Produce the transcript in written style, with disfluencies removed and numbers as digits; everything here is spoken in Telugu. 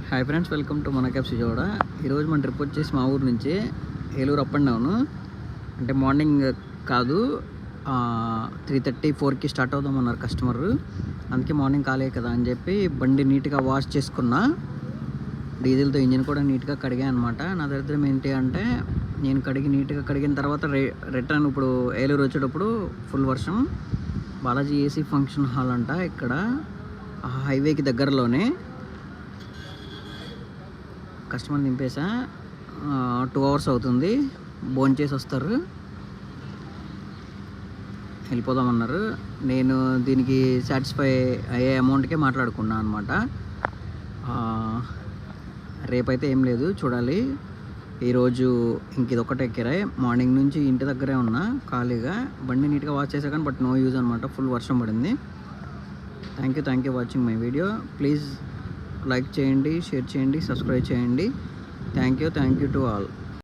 హాయ్ ఫ్రెండ్స్, వెల్కమ్ టు మన క్యాబ్స్ విజయవాడ. ఈరోజు మన ట్రిప్ వచ్చేసి మా ఊరు నుంచి ఏలూరు అప్ అండ్ డౌన్. అంటే మార్నింగ్ కాదు, 3:30-4కి స్టార్ట్ అవుదామన్నారు కస్టమర్. అందుకే మార్నింగ్ కాలే కదా అని చెప్పి బండి నీట్గా వాష్ చేసుకున్నా. డీజిల్తో ఇంజిన్ కూడా నీట్గా కడిగా అనమాట. నా దరిద్రం ఏంటి అంటే, నేను నీట్గా కడిగిన తర్వాత రిటర్న్ ఇప్పుడు ఏలూరు వచ్చేటప్పుడు ఫుల్ వర్షం. బాలాజీ ఏసీ ఫంక్షన్ హాల్ అంట, ఇక్కడ హైవేకి దగ్గరలోనే. కస్టమర్ దింపేసా, 2 అవర్స్ అవుతుంది. భోంచేసి వస్తారు, వెళ్ళిపోదామన్నారు. నేను దీనికి సాటిస్ఫై అయ్యే అమౌంట్కే మాట్లాడుకున్నాను అనమాట. రేపైతే ఏం లేదు, చూడాలి. ఈరోజు ఇంక ఇదొక్కటే కిరాయి. మార్నింగ్ నుంచి ఇంటి దగ్గరే ఉన్నా ఖాళీగా. బండి నీట్గా వాష్ చేసా కానీ బట్ నో యూజ్ అనమాట, ఫుల్ వర్షం పడింది. Thank you watching my video. Please like చేయండి, షేర్ చేయండి, సబ్స్క్రైబ్ చేయండి. Thank you to all.